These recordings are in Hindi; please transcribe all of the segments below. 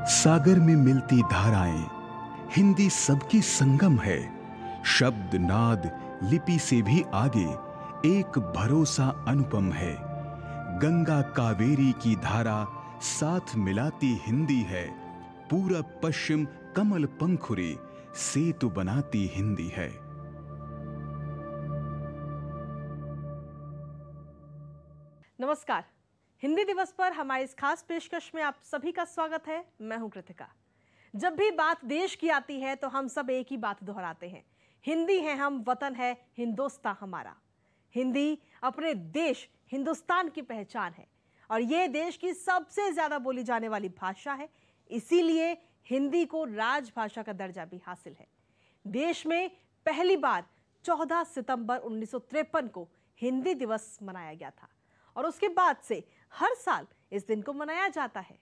सागर में मिलती धाराएं, हिंदी सबकी संगम है। शब्द नाद लिपि से भी आगे एक भरोसा अनुपम है। गंगा कावेरी की धारा साथ मिलाती हिंदी है। पूरब पश्चिम कमल पंखुरी सेतु बनाती हिंदी है। नमस्कार। हिंदी दिवस पर हमारी इस खास पेशकश में आप सभी का स्वागत है। मैं हूं कृतिका। जब भी बात देश की आती है तो हम सब एक ही बात दोहराते हैं, हिंदी है हम, वतन है हिंदुस्तान हमारा। हिंदी अपने देश हिंदुस्तान की पहचान है और ये देश की सबसे ज्यादा बोली जाने वाली भाषा है। इसीलिए हिंदी को राजभाषा का दर्जा भी हासिल है। देश में पहली बार 14 सितंबर 1953 को हिंदी दिवस मनाया गया था और उसके बाद से हर साल इस दिन को मनाया जाता है।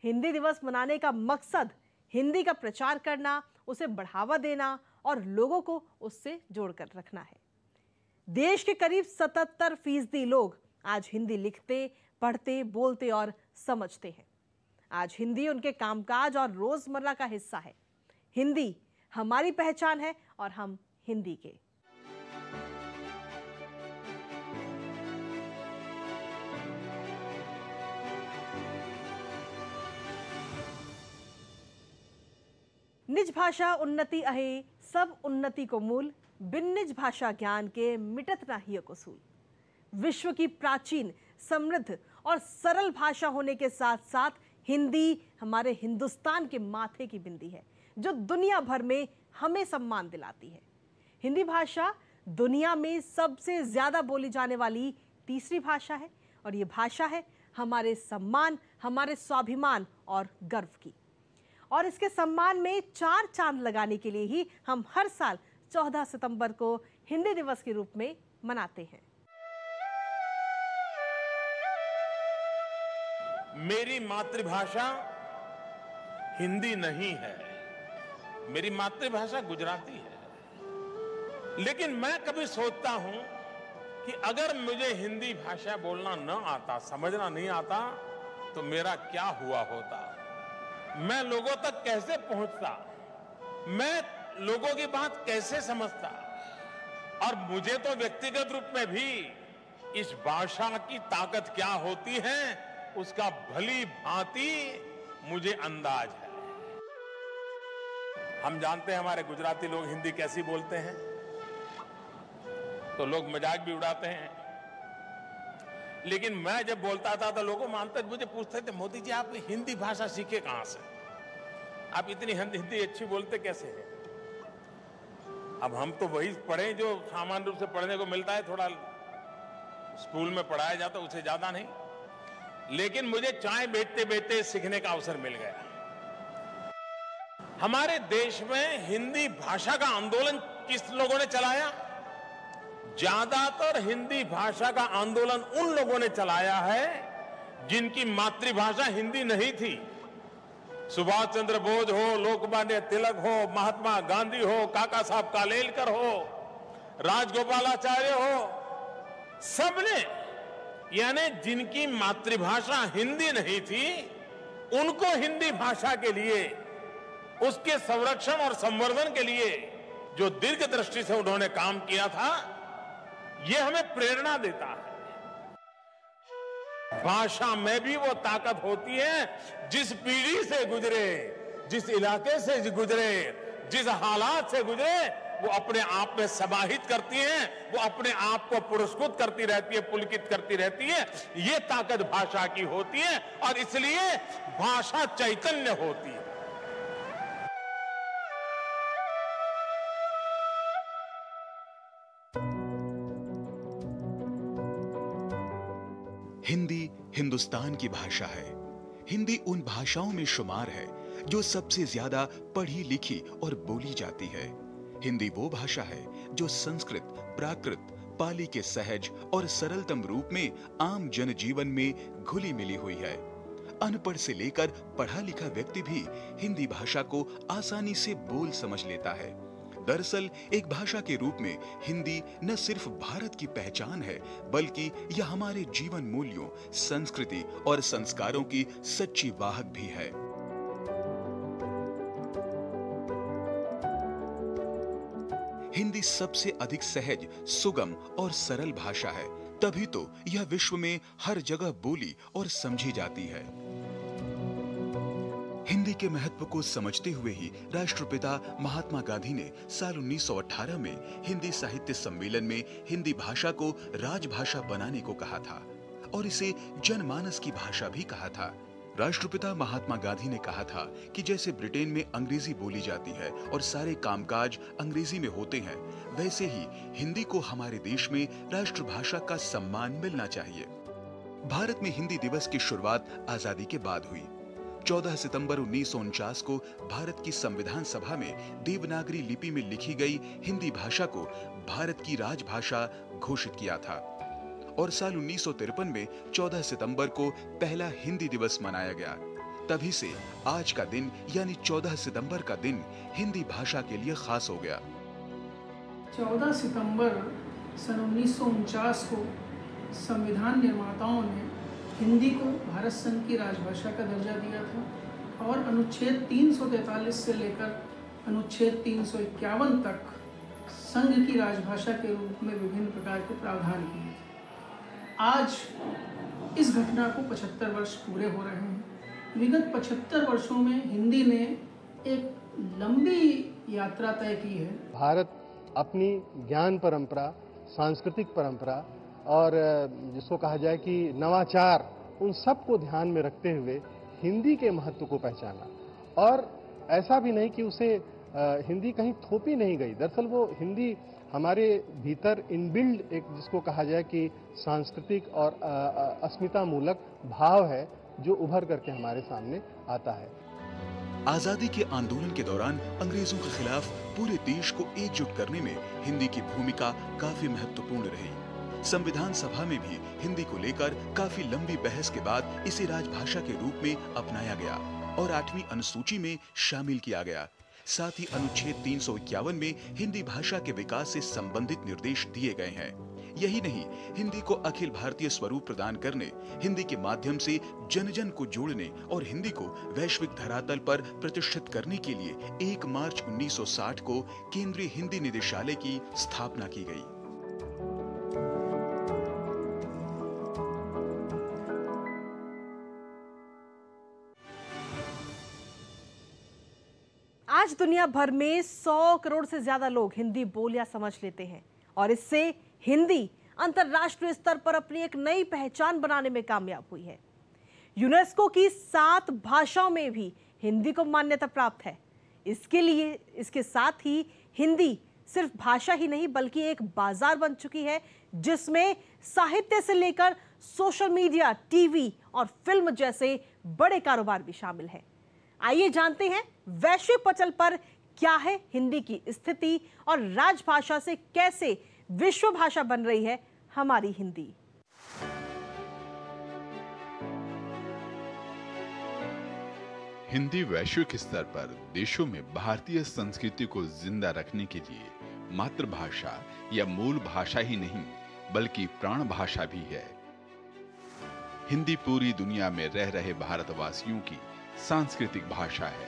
हिंदी दिवस मनाने का मकसद हिंदी का प्रचार करना, उसे बढ़ावा देना और लोगों को उससे जोड़कर रखना है। देश के करीब 77% लोग आज हिंदी लिखते, पढ़ते, बोलते और समझते हैं। आज हिंदी उनके कामकाज और रोजमर्रा का हिस्सा है। हिंदी हमारी पहचान है और हम हिंदी के। निज भाषा उन्नति अहे, सब उन्नति को मूल। बिन निज भाषा ज्ञान के मिटत ना हिय को सूल। विश्व की प्राचीन, समृद्ध और सरल भाषा होने के साथ साथ हिंदी हमारे हिंदुस्तान के माथे की बिंदी है, जो दुनिया भर में हमें सम्मान दिलाती है। हिंदी भाषा दुनिया में सबसे ज्यादा बोली जाने वाली तीसरी भाषा है और ये भाषा है हमारे सम्मान, हमारे स्वाभिमान और गर्व की। और इसके सम्मान में 4 चांद लगाने के लिए ही हम हर साल 14 सितंबर को हिंदी दिवस के रूप में मनाते हैं। मेरी मातृभाषा हिंदी नहीं है, मेरी मातृभाषा गुजराती है। लेकिन मैं कभी सोचता हूं कि अगर मुझे हिंदी भाषा बोलना न आता, समझना नहीं आता, तो मेरा क्या हुआ होता। मैं लोगों तक कैसे पहुंचता, मैं लोगों की बात कैसे समझता। और मुझे तो व्यक्तिगत रूप में भी इस भाषा की ताकत क्या होती है उसका भली भांति मुझे अंदाज है। हम जानते हैं हमारे गुजराती लोग हिंदी कैसी बोलते हैं, तो लोग मजाक भी उड़ाते हैं। लेकिन मैं जब बोलता था तो लोगों मानते मुझे पूछते थे, मोदी जी आप हिंदी भाषा सीखे कहां से, आप इतनी हिंदी अच्छी बोलते कैसे हैं। अब हम तो वही पढ़े जो सामान्य रूप से पढ़ने को मिलता है, थोड़ा स्कूल में पढ़ाया जाता, उससे ज्यादा नहीं। लेकिन मुझे चाय बेचते बेचते सीखने का अवसर मिल गया। हमारे देश में हिंदी भाषा का आंदोलन किस लोगों ने चलाया? ज्यादातर हिंदी भाषा का आंदोलन उन लोगों ने चलाया है जिनकी मातृभाषा हिंदी नहीं थी। सुभाष चंद्र बोस हो, लोकमान्य तिलक हो, महात्मा गांधी हो, काका साहब कालेलकर हो, राजगोपालाचार्य हो, सबने, यानी जिनकी मातृभाषा हिंदी नहीं थी, उनको हिंदी भाषा के लिए, उसके संरक्षण और संवर्धन के लिए जो दीर्घ दृष्टि से उन्होंने काम किया था, यह हमें प्रेरणा देता है। भाषा में भी वो ताकत होती है जिस पीढ़ी से गुजरे, जिस इलाके से गुजरे, जिस हालात से गुजरे, वो अपने आप में समाहित करती है, वो अपने आप को पुरस्कृत करती रहती है, पुलकित करती रहती है। ये ताकत भाषा की होती है और इसलिए भाषा चैतन्य होती है। हिंदी हिंदुस्तान की भाषा है। हिंदी उन भाषाओं में शुमार है जो सबसे ज्यादा पढ़ी लिखी और बोली जाती है। हिंदी वो भाषा है जो संस्कृत, प्राकृत, पाली के सहज और सरलतम रूप में आम जनजीवन में घुली मिली हुई है। अनपढ़ से लेकर पढ़ा लिखा व्यक्ति भी हिंदी भाषा को आसानी से बोल समझ लेता है। दरअसल एक भाषा के रूप में हिंदी न सिर्फ भारत की पहचान है, बल्कि यह हमारे जीवन मूल्यों, संस्कृति और संस्कारों की सच्ची वाहक भी है। हिंदी सबसे अधिक सहज, सुगम और सरल भाषा है, तभी तो यह विश्व में हर जगह बोली और समझी जाती है। हिंदी के महत्व को समझते हुए ही राष्ट्रपिता महात्मा गांधी ने साल 1918 में हिंदी साहित्य सम्मेलन में हिंदी भाषा को राजभाषा बनाने को कहा था और इसे जनमानस की भाषा भी कहा था। राष्ट्रपिता महात्मा गांधी ने कहा था कि जैसे ब्रिटेन में अंग्रेजी बोली जाती है और सारे कामकाज अंग्रेजी में होते हैं, वैसे ही हिंदी को हमारे देश में राष्ट्रभाषा का सम्मान मिलना चाहिए। भारत में हिंदी दिवस की शुरुआत आजादी के बाद हुई। 14 सितंबर 1949 को भारत की संविधान सभा में देवनागरी लिपि में लिखी गई हिंदी भाषा को भारत की राजभाषा घोषित किया था और साल 1953 में 14 सितंबर को पहला हिंदी दिवस मनाया गया। तभी से आज का दिन यानी 14 सितंबर का दिन हिंदी भाषा के लिए खास हो गया। 14 सितंबर सन 1949 को संविधान निर्माताओं ने हिंदी को भारत संघ की राजभाषा का दर्जा दिया था और अनुच्छेद 343 से लेकर अनुच्छेद 351 तक संघ की राजभाषा के रूप में विभिन्न प्रकार के प्रावधान किए थे। आज इस घटना को 75 वर्ष पूरे हो रहे हैं। विगत 75 वर्षों में हिंदी ने एक लंबी यात्रा तय की है। भारत अपनी ज्ञान परंपरा, सांस्कृतिक परंपरा और जिसको कहा जाए कि नवाचार, उन सब को ध्यान में रखते हुए हिंदी के महत्व को पहचाना और ऐसा भी नहीं कि उसे हिंदी कहीं थोपी नहीं गई। दरअसल वो हिंदी हमारे भीतर इनबिल्ड एक जिसको कहा जाए कि सांस्कृतिक और अस्मिता मूलक भाव है जो उभर करके हमारे सामने आता है। आजादी के आंदोलन के दौरान अंग्रेजों के खिलाफ पूरे देश को एकजुट करने में हिंदी की भूमिका काफी महत्वपूर्ण रही। संविधान सभा में भी हिंदी को लेकर काफी लंबी बहस के बाद इसे राजभाषा के रूप में अपनाया गया और 8वीं अनुसूची में शामिल किया गया। साथ ही अनुच्छेद 351 में हिंदी भाषा के विकास से संबंधित निर्देश दिए गए हैं। यही नहीं, हिंदी को अखिल भारतीय स्वरूप प्रदान करने, हिंदी के माध्यम से जन जन को जोड़ने और हिंदी को वैश्विक धरातल पर प्रतिष्ठित करने के लिए 1 मार्च 1960 को केंद्रीय हिंदी निदेशालय की स्थापना की गई। आज दुनिया भर में 100 करोड़ से ज्यादा लोग हिंदी बोल या समझ लेते हैं और इससे हिंदी अंतर्राष्ट्रीय स्तर पर अपनी एक नई पहचान बनाने में कामयाब हुई है। यूनेस्को की 7 भाषाओं में भी हिंदी को मान्यता प्राप्त है। इसके साथ ही हिंदी सिर्फ भाषा ही नहीं बल्कि एक बाजार बन चुकी है जिसमें साहित्य से लेकर सोशल मीडिया, टीवी और फिल्म जैसे बड़े कारोबार भी शामिल हैं। आइए जानते हैं वैश्विक पटल पर क्या है हिंदी की स्थिति और राजभाषा से कैसे विश्व भाषा बन रही है हमारी हिंदी। हिंदी वैश्विक स्तर पर देशों में भारतीय संस्कृति को जिंदा रखने के लिए मातृभाषा या मूल भाषा ही नहीं बल्कि प्राण भाषा भी है। हिंदी पूरी दुनिया में रह रहे भारतवासियों की सांस्कृतिक भाषा है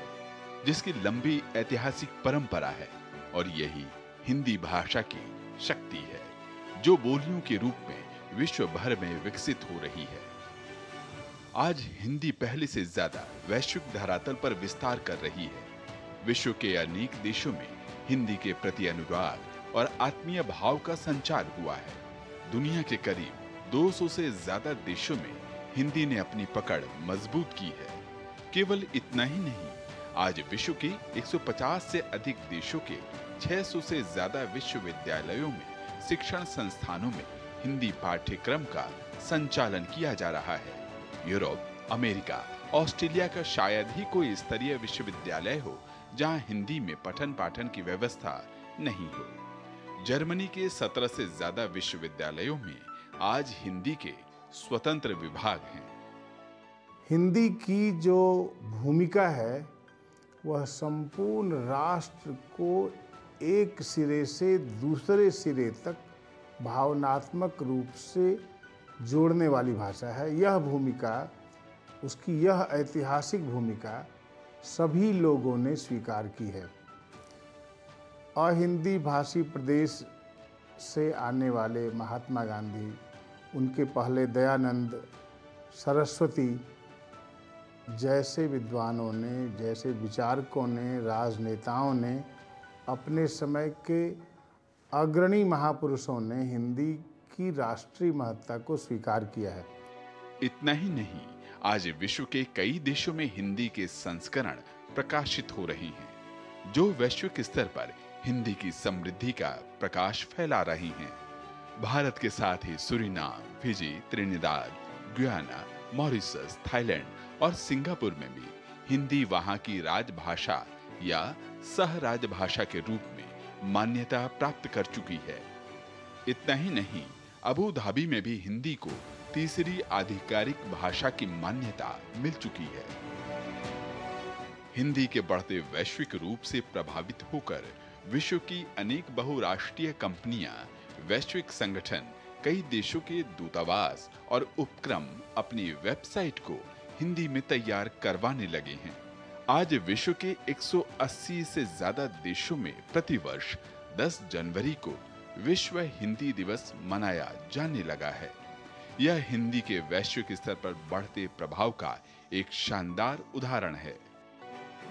जिसकी लंबी ऐतिहासिक परंपरा है और यही हिंदी भाषा की शक्ति है जो बोलियों के रूप में विश्व भर में विकसित हो रही है। आज हिंदी पहले से ज्यादा वैश्विक धरातल पर विस्तार कर रही है। विश्व के अनेक देशों में हिंदी के प्रति अनुराग और आत्मीय भाव का संचार हुआ है। दुनिया के करीब 200 से ज्यादा देशों में हिंदी ने अपनी पकड़ मजबूत की है। केवल इतना ही नहीं, आज विश्व के 150 से अधिक देशों के 600 से ज्यादा विश्वविद्यालयों में शिक्षण संस्थानों में हिंदी पाठ्यक्रम का संचालन किया जा रहा है। यूरोप, अमेरिका, ऑस्ट्रेलिया का शायद ही कोई स्तरीय विश्वविद्यालय हो जहां हिंदी में पठन पाठन की व्यवस्था नहीं हो। जर्मनी के 17 से ज्यादा विश्वविद्यालयों में आज हिंदी के स्वतंत्र विभाग हैं। हिंदी की जो भूमिका है वह संपूर्ण राष्ट्र को एक सिरे से दूसरे सिरे तक भावनात्मक रूप से जोड़ने वाली भाषा है। यह भूमिका, उसकी यह ऐतिहासिक भूमिका सभी लोगों ने स्वीकार की है। अहिंदी भाषी प्रदेश से आने वाले महात्मा गांधी, उनके पहले दयानंद, सरस्वती जैसे विद्वानों ने, जैसे विचारकों ने, राजनेताओं ने, अपने समय के अग्रणी महापुरुषों ने हिंदी की राष्ट्रीय महत्ता को स्वीकार किया है। इतना ही नहीं, आज विश्व के कई देशों में हिंदी के संस्करण प्रकाशित हो रहे हैं, जो वैश्विक स्तर पर हिंदी की समृद्धि का प्रकाश फैला रही हैं। भारत के साथ ही Suriname, Fiji, Trinidad, Guyana, Mauritius, Thailand और सिंगापुर में भी हिंदी वहां की राजभाषा या सह राजभाषा के रूप में मान्यता प्राप्त कर चुकी है। इतना ही नहीं, अबू धाबी में भी हिंदी को तीसरी आधिकारिक भाषा की मान्यता मिल चुकी है। हिंदी के बढ़ते वैश्विक रूप से प्रभावित होकर विश्व की अनेक बहुराष्ट्रीय कंपनियां, वैश्विक संगठन, कई देशों के दूतावास और उपक्रम अपनी वेबसाइट को हिंदी में तैयार करवाने लगे हैं। आज विश्व के 180 से ज्यादा देशों में प्रतिवर्ष 10 जनवरी को विश्व हिंदी दिवस मनाया जाने लगा है। यह हिंदी के वैश्विक स्तर पर बढ़ते प्रभाव का एक शानदार उदाहरण है।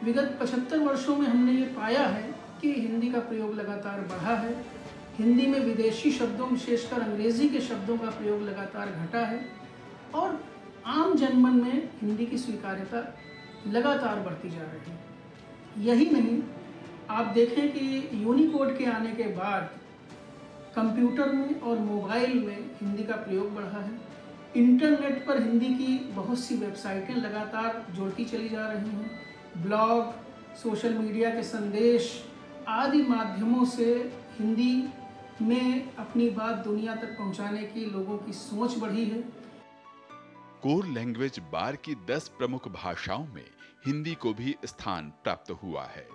विगत 75 वर्षों में हमने ये पाया है कि हिंदी का प्रयोग लगातार बढ़ा है। हिंदी में विदेशी शब्दों, विशेषकर अंग्रेजी के शब्दों का प्रयोग लगातार घटा है और आम जनमन में हिंदी की स्वीकार्यता लगातार बढ़ती जा रही है। यही नहीं, आप देखें कि यूनिकोड के आने के बाद कंप्यूटर में और मोबाइल में हिंदी का प्रयोग बढ़ा है। इंटरनेट पर हिंदी की बहुत सी वेबसाइटें लगातार जुड़ती चली जा रही हैं। ब्लॉग, सोशल मीडिया के संदेश आदि माध्यमों से हिंदी में अपनी बात दुनिया तक पहुंचाने की लोगों की सोच बढ़ी है। कोर लैंग्वेज बार की 10 प्रमुख भाषाओं में हिंदी को भी स्थान प्राप्त हुआ है।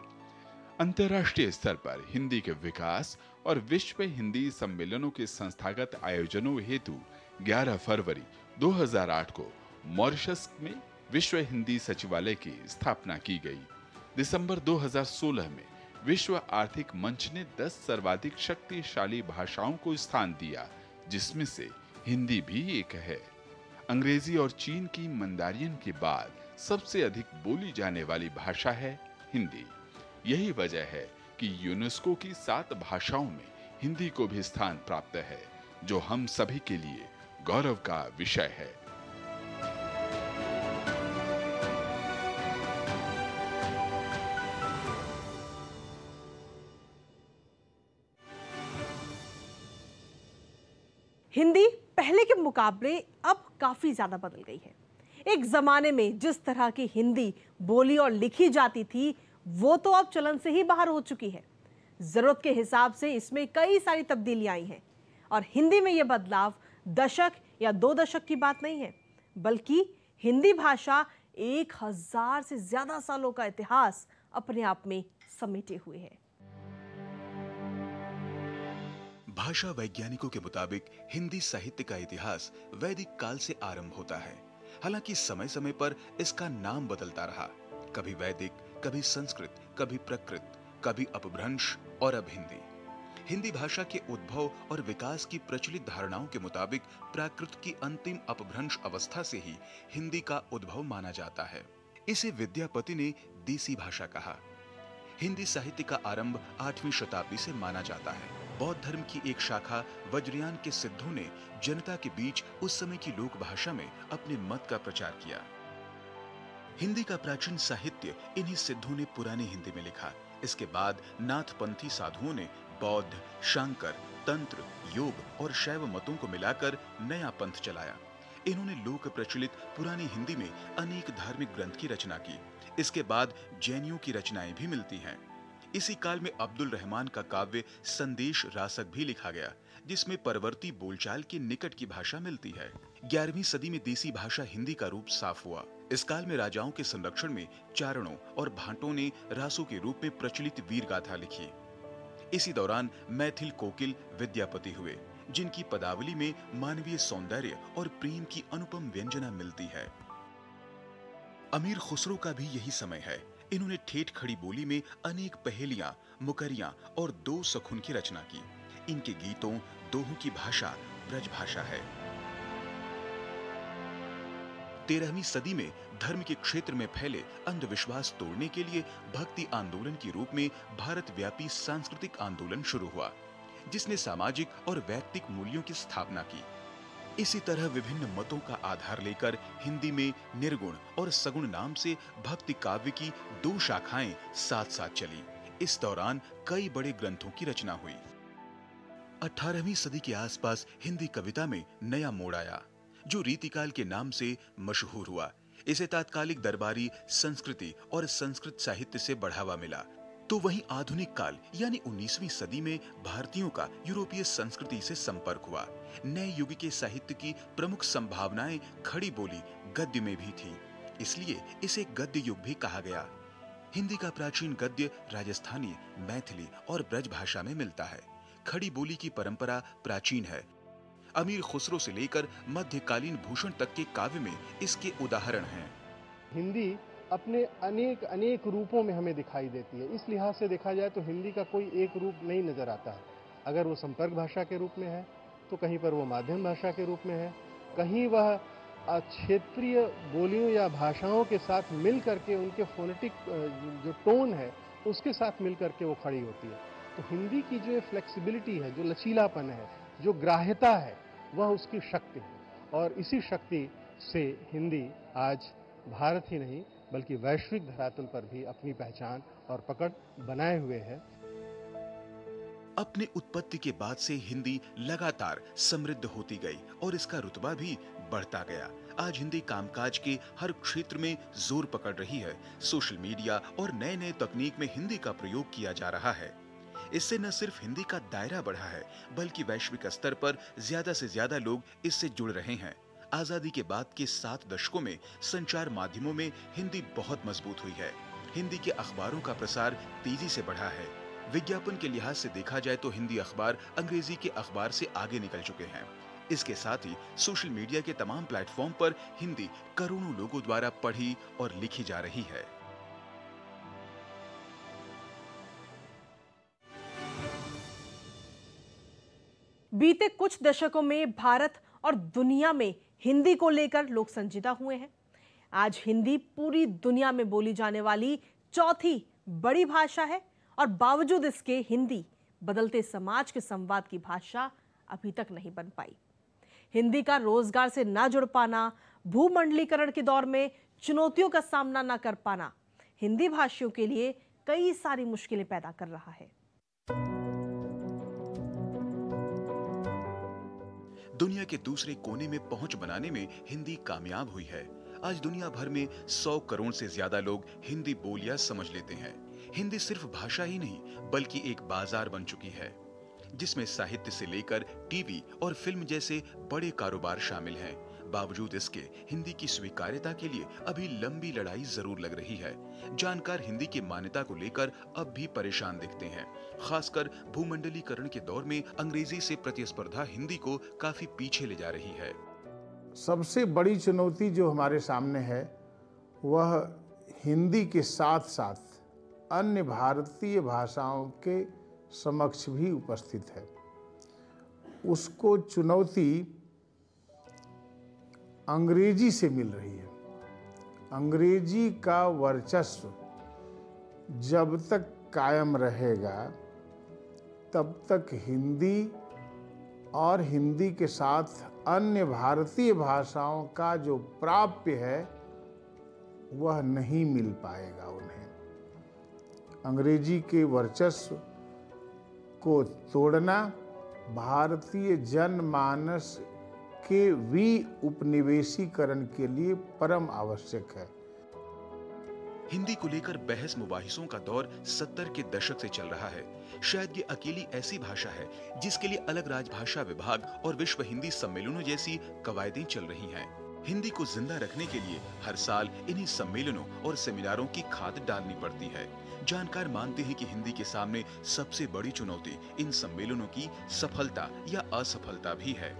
अंतर्राष्ट्रीय स्तर पर हिंदी के विकास और विश्व हिंदी सम्मेलनों के संस्थागत आयोजनों हेतु 11 फरवरी 2008 को मॉरिशस में विश्व हिंदी सचिवालय की स्थापना की गई। दिसंबर 2016 में विश्व आर्थिक मंच ने 10 सर्वाधिक शक्तिशाली भाषाओं को स्थान दिया, जिसमें से हिंदी भी एक है। अंग्रेजी और चीन की मंदारियन के बाद सबसे अधिक बोली जाने वाली भाषा है हिंदी। यही वजह है कि यूनेस्को की 7 भाषाओं में हिंदी को भी स्थान प्राप्त है, जो हम सभी के लिए गौरव का विषय है। हिंदी पहले के मुकाबले अब काफी ज्यादा बदल गई है। एक जमाने में जिस तरह की हिंदी बोली और लिखी जाती थी, वो तो अब चलन से ही बाहर हो चुकी है। जरूरत के हिसाब से इसमें कई सारी तब्दीलियां आई हैं और हिंदी में यह बदलाव दशक या 2 दशक की बात नहीं है, बल्कि हिंदी भाषा 1000 से ज्यादा सालों का इतिहास अपने आप में समेटे हुए है। भाषा वैज्ञानिकों के मुताबिक हिंदी साहित्य का इतिहास वैदिक काल से आरंभ होता है। हालांकि समय समय पर इसका नाम बदलता रहा, कभी वैदिक, कभी संस्कृत, कभी प्रकृत, कभी अपभ्रंश और अब हिंदी। हिंदी भाषा के उद्भव और विकास की प्रचलित धारणाओं के मुताबिक प्राकृत की अंतिम अपभ्रंश अवस्था से ही हिंदी का उद्भव माना जाता है। इसे विद्यापति ने देसी भाषा कहा। हिंदी साहित्य का आरंभ 8वीं शताब्दी से माना जाता है। बौद्ध धर्म की एक शाखा वज्रयान के सिद्धों ने जनता के बीच उस समय की लोक भाषा में अपने मत का प्रचार किया। हिंदी का प्राचीन साहित्य इन्हीं सिद्धों ने पुरानी हिंदी में लिखा। इसके बाद नाथपंथी साधुओं ने बौद्ध, शांकर, तंत्र, योग और शैव मतों को मिलाकर नया पंथ चलाया। इन्होंने लोक प्रचलित पुरानी हिंदी में अनेक धार्मिक ग्रंथ की रचना की। इसके बाद जैनियों की रचनाएं भी मिलती हैं। इसी काल में अब्दुल रहमान का काव्य संदेश रासक भी लिखा गया, जिसमें परवर्ती बोलचाल के निकट की भाषा मिलती है। 11वीं सदी में देसी भाषा हिंदी का रूप साफ हुआ। इस काल में राजाओं के संरक्षण में चारणों और भाटों ने रासों के रूप में प्रचलित वीर गाथा लिखी। इसी दौरान मैथिल कोकिल विद्यापति हुए, जिनकी पदावली में मानवीय सौंदर्य और प्रेम की अनुपम व्यंजना मिलती है। अमीर खुसरो का भी यही समय है। इन्होंने ठेठ खड़ी बोली में अनेक पहेलियां, मुकरियां और दो सखुन की रचना की। इनके गीतों, दोहों की भाषा ब्रज भाषा है। 13वीं सदी में धर्म के क्षेत्र में फैले अंधविश्वास तोड़ने के लिए भक्ति आंदोलन के रूप में भारत व्यापी सांस्कृतिक आंदोलन शुरू हुआ, जिसने सामाजिक और वैयक्तिक मूल्यों की स्थापना की। इसी तरह विभिन्न मतों का आधार लेकर हिंदी में निर्गुण और सगुण नाम से भक्ति काव्य की दो शाखाएं साथ साथ चली। इस दौरान कई बड़े ग्रंथों की रचना हुई। 18वीं सदी के आसपास हिंदी कविता में नया मोड़ आया, जो रीतिकाल के नाम से मशहूर हुआ। इसे तात्कालिक दरबारी संस्कृति और संस्कृत साहित्य से बढ़ावा मिला। तो वहीं आधुनिक काल यानी 19वीं सदी में भारतीयों का यूरोपीय संस्कृति से संपर्क हुआ। नए युग के साहित्य की प्रमुख संभावनाएं खड़ी बोली गद्य में भी थी, इसलिए इसे गद्य युग भी कहा गया। हिंदी का प्राचीन गद्य राजस्थानी, मैथिली और ब्रज भाषा में मिलता है। खड़ी बोली की परंपरा प्राचीन है। अमीर खुसरो से लेकर मध्यकालीन भूषण तक के काव्य में इसके उदाहरण हैं। हिंदी अपने अनेक रूपों में हमें दिखाई देती है। इस लिहाज से देखा जाए तो हिंदी का कोई एक रूप नहीं नजर आता है। अगर वो संपर्क भाषा के रूप में है तो कहीं पर वो माध्यम भाषा के रूप में है, कहीं वह क्षेत्रीय बोलियों या भाषाओं के साथ मिल करके उनके फोनेटिक जो टोन है उसके साथ मिल करके वो खड़ी होती है। तो हिंदी की जो फ्लेक्सिबिलिटी है, जो लचीलापन है, जो ग्राह्यता है, वह उसकी शक्ति है। और इसी शक्ति से हिंदी आज भारत ही नहीं बल्कि वैश्विक धरातल पर भी अपनी पहचान और पकड़ बनाए हुए है। अपने उत्पत्ति के बाद से हिंदी लगातार समृद्ध होती गई और इसका रुतबा भी बढ़ता गया। आज हिंदी कामकाज के हर क्षेत्र में जोर पकड़ रही है। सोशल मीडिया और नए नए तकनीक में हिंदी का प्रयोग किया जा रहा है। इससे न सिर्फ हिंदी का दायरा बढ़ा है बल्कि वैश्विक स्तर पर ज्यादा से ज्यादा लोग इससे जुड़ रहे हैं। आजादी के बाद के 7 दशकों में संचार माध्यमों में हिंदी बहुत मजबूत हुई है। हिंदी के अखबारों का प्रसार तेजी से बढ़ा है। विज्ञापन के लिहाज से देखा जाए तो हिंदी अखबार अंग्रेजी के अखबार से आगे निकल चुके हैं। इसके साथ ही सोशल मीडिया के तमाम प्लेटफॉर्म पर हिंदी करोड़ों लोगों द्वारा पढ़ी और लिखी जा रही है। बीते कुछ दशकों में भारत और दुनिया में हिंदी को लेकर लोग संजीदा हुए हैं। आज हिंदी पूरी दुनिया में बोली जाने वाली चौथी बड़ी भाषा है और बावजूद इसके हिंदी बदलते समाज के संवाद की भाषा अभी तक नहीं बन पाई। हिंदी का रोजगार से ना जुड़ पाना, भूमंडलीकरण के दौर में चुनौतियों का सामना ना कर पाना हिंदी भाषियों के लिए कई सारी मुश्किलें पैदा कर रहा है। दुनिया के दूसरे कोने में पहुंच बनाने में हिंदी कामयाब हुई है। आज दुनिया भर में 100 करोड़ से ज्यादा लोग हिंदी बोलियां समझ लेते हैं। हिंदी सिर्फ भाषा ही नहीं बल्कि एक बाजार बन चुकी है, जिसमें साहित्य से लेकर टीवी और फिल्म जैसे बड़े कारोबार शामिल हैं। बावजूद इसके हिंदी की स्वीकार्यता के लिए अभी लंबी लड़ाई जरूर लग रही है। जानकार हिंदी की मान्यता को लेकर अब भी परेशान दिखते हैं। खासकर भूमंडलीकरण के दौर में अंग्रेजी से प्रतिस्पर्धा हिंदी को काफी पीछे ले जा रही है। सबसे बड़ी चुनौती जो हमारे सामने है वह हिंदी के साथ साथ अन्य भारतीय भाषाओं के समक्ष भी उपस्थित है। उसको चुनौती अंग्रेजी से मिल रही है। अंग्रेजी का वर्चस्व जब तक कायम रहेगा तब तक हिंदी और हिंदी के साथ अन्य भारतीय भाषाओं का जो प्राप्य है वह नहीं मिल पाएगा उन्हें। अंग्रेजी के वर्चस्व को तोड़ना भारतीय जनमानस के उपनिवेशीकरण के लिए परम आवश्यक है। हिंदी को लेकर बहस मुबाहिसों का दौर 70 के दशक से चल रहा है। शायद ये अकेली ऐसी भाषा है जिसके लिए अलग राजभाषा विभाग और विश्व हिंदी सम्मेलनों जैसी कवायदें चल रही हैं। हिंदी को जिंदा रखने के लिए हर साल इन्हीं सम्मेलनों और सेमिनारों की खाद डालनी पड़ती है। जानकार मानते हैं कि हिंदी के सामने सबसे बड़ी चुनौती इन सम्मेलनों की सफलता या असफलता भी है।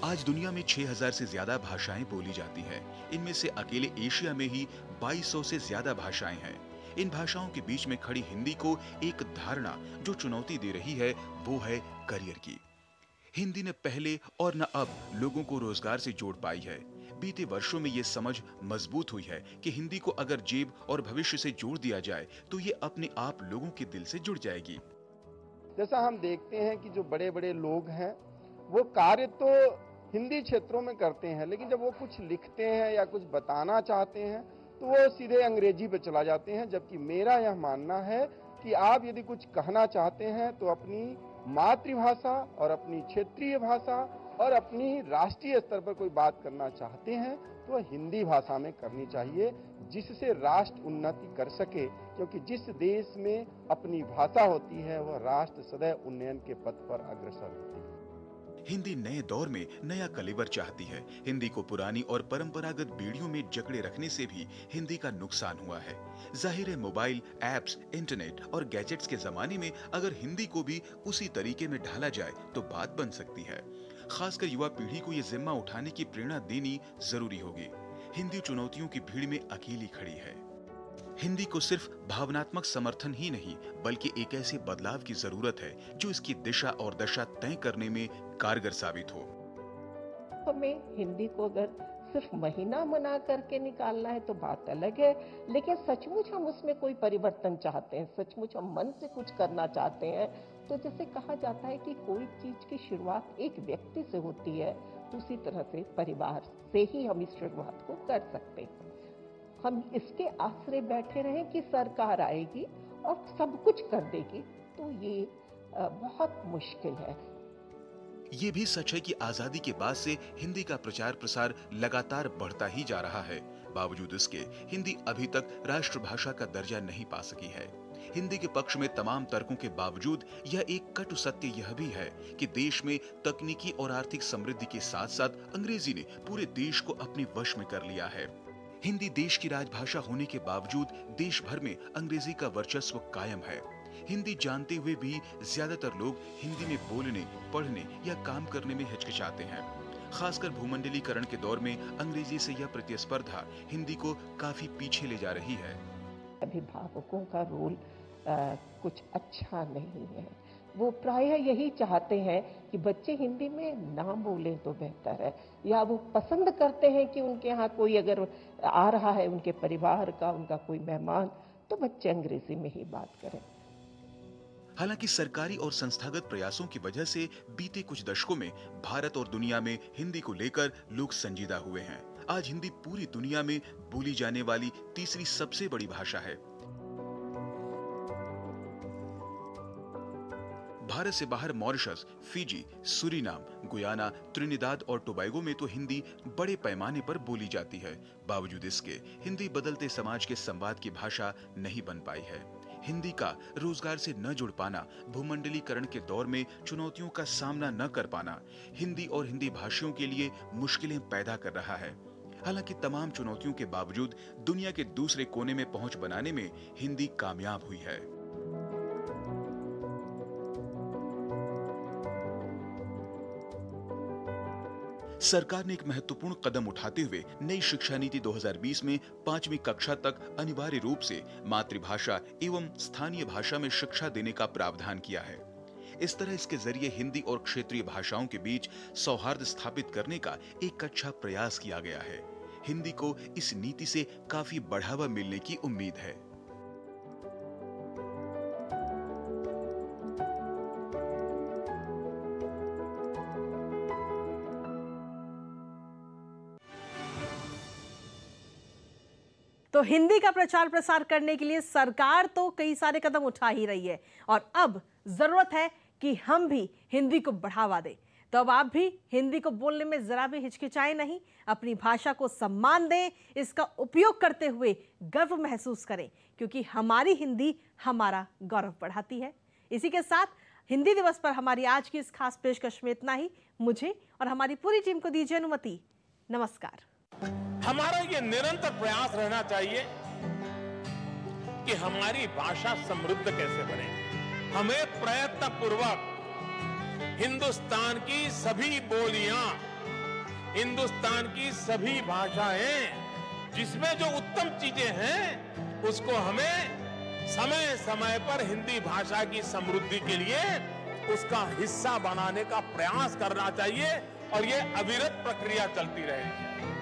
आज दुनिया में 6000 से ज्यादा भाषाएं बोली जाती हैं। इनमें से अकेले एशिया में ही 2200 से ज्यादा भाषाएं हैं। इन भाषाओं के बीच में खड़ी हिंदी को एक धारणा जो चुनौती दे रही है वो है करियर की। हिंदी ने पहले और न अब लोगों को रोजगार से जोड़ पाई है। बीते वर्षों में ये समझ मजबूत हुई है कि हिंदी को अगर जेब और भविष्य से जोड़ दिया जाए तो ये अपने आप लोगों के दिल से जुड़ जाएगी। जैसा हम देखते हैं कि जो बड़े बड़े लोग हैं वो कार्य तो हिंदी क्षेत्रों में करते हैं, लेकिन जब वो कुछ लिखते हैं या कुछ बताना चाहते हैं तो वो सीधे अंग्रेजी पे चला जाते हैं। जबकि मेरा यह मानना है कि आप यदि कुछ कहना चाहते हैं तो अपनी मातृभाषा और अपनी क्षेत्रीय भाषा और अपनी राष्ट्रीय स्तर पर कोई बात करना चाहते हैं तो वह हिंदी भाषा में करनी चाहिए, जिससे राष्ट्र उन्नति कर सके। क्योंकि जिस देश में अपनी भाषा होती है वह राष्ट्र सदैव उन्नयन के पथ पर अग्रसर होती है। हिंदी नए दौर में नया कलेवर चाहती है। हिंदी को पुरानी और परंपरागत बीड़ियों में जकड़े रखने से भी हिंदी का नुकसान हुआ है। जाहिर है मोबाइल, एप्स, इंटरनेट और गैजेट्स के जमाने में अगर हिंदी को भी उसी तरीके में ढाला जाए तो बात बन सकती है। खासकर युवा पीढ़ी को ये जिम्मा उठाने की प्रेरणा देनी जरूरी होगी। हिंदी चुनौतियों की भीड़ में अकेली खड़ी है। हिंदी को सिर्फ भावनात्मक समर्थन ही नहीं बल्कि एक ऐसे बदलाव की जरूरत है जो इसकी दिशा और दशा तय करने में कारगर साबित हो। हमें हिंदी को अगर सिर्फ महीना मना करके निकालना है तो बात अलग है, लेकिन सचमुच हम उसमें कोई परिवर्तन चाहते हैं, सचमुच हम मन से कुछ करना चाहते हैं, तो जैसे कहा जाता है कि कोई चीज की शुरुआत एक व्यक्ति से होती है, उसी तरह से परिवार से ही हम इस शुरुआत को कर सकते हैं। हम इसके आश्रय बैठे रहें कि सरकार आएगी और सब कुछ कर देगी, तो ये बहुत मुश्किल है। ये भी सच है कि आजादी के बाद से हिंदी का प्रचार प्रसार लगातार बढ़ता ही जा रहा है। बावजूद इसके हिंदी अभी तक राष्ट्रभाषा का दर्जा नहीं पा सकी है। हिंदी के पक्ष में तमाम तर्कों के बावजूद यह एक कटु सत्य यह भी है कि देश में तकनीकी और आर्थिक समृद्धि के साथ साथ अंग्रेजी ने पूरे देश को अपने वश में कर लिया है। हिंदी देश की राजभाषा होने के बावजूद देश भर में अंग्रेजी का वर्चस्व कायम है। हिंदी जानते हुए भी ज्यादातर लोग हिंदी में बोलने, पढ़ने या काम करने में हिचकिचाते हैं। खासकर भूमंडलीकरण के दौर में अंग्रेजी से यह प्रतिस्पर्धा हिंदी को काफी पीछे ले जा रही है। अभिभावकों का रोल कुछ अच्छा नहीं है। वो प्रायः यही चाहते हैं कि बच्चे हिंदी में ना बोलें तो बेहतर है, या वो पसंद करते हैं कि उनके यहाँ कोई अगर आ रहा है उनके परिवार का, उनका कोई मेहमान, तो बच्चे अंग्रेजी में ही बात करें। हालांकि सरकारी और संस्थागत प्रयासों की वजह से बीते कुछ दशकों में भारत और दुनिया में हिंदी को लेकर लोग संजीदा हुए हैं। आज हिंदी पूरी दुनिया में बोली जाने वाली तीसरी सबसे बड़ी भाषा है। भारत से बाहर Mauritius, Fiji, Suriname, Guyana, Trinidad और टोबैगो में तो हिंदी बड़े पैमाने पर बोली जाती है। बावजूद इसके हिंदी बदलते समाज के संवाद की भाषा नहीं बन पाई है। हिंदी का रोजगार से न जुड़ पाना, भूमंडलीकरण के दौर में चुनौतियों का सामना न कर पाना हिंदी और हिंदी भाषियों के लिए मुश्किलें पैदा कर रहा है। हालांकि तमाम चुनौतियों के बावजूद दुनिया के दूसरे कोने में पहुंच बनाने में हिंदी कामयाब हुई है। सरकार ने एक महत्वपूर्ण कदम उठाते हुए नई शिक्षा नीति 2020 में 5वीं कक्षा तक अनिवार्य रूप से मातृभाषा एवं स्थानीय भाषा में शिक्षा देने का प्रावधान किया है। इस तरह इसके जरिए हिंदी और क्षेत्रीय भाषाओं के बीच सौहार्द स्थापित करने का एक अच्छा प्रयास किया गया है। हिंदी को इस नीति से काफी बढ़ावा मिलने की उम्मीद है। तो हिंदी का प्रचार प्रसार करने के लिए सरकार तो कई सारे कदम उठा ही रही है और अब जरूरत है कि हम भी हिंदी को बढ़ावा दें। तो अब आप भी हिंदी को बोलने में जरा भी हिचकिचाएं नहीं, अपनी भाषा को सम्मान दें, इसका उपयोग करते हुए गर्व महसूस करें, क्योंकि हमारी हिंदी हमारा गौरव बढ़ाती है। इसी के साथ हिंदी दिवस पर हमारी आज की इस खास पेशकश में इतना ही। मुझे और हमारी पूरी टीम को दीजिए अनुमति। नमस्कार। हमारा ये निरंतर प्रयास रहना चाहिए कि हमारी भाषा समृद्ध कैसे बने। हमें प्रयत्न पूर्वक हिंदुस्तान की सभी बोलियां, हिंदुस्तान की सभी भाषाएं, जिसमें जो उत्तम चीजें हैं उसको हमें समय समय पर हिंदी भाषा की समृद्धि के लिए उसका हिस्सा बनाने का प्रयास करना चाहिए और ये अविरत प्रक्रिया चलती रहेगी।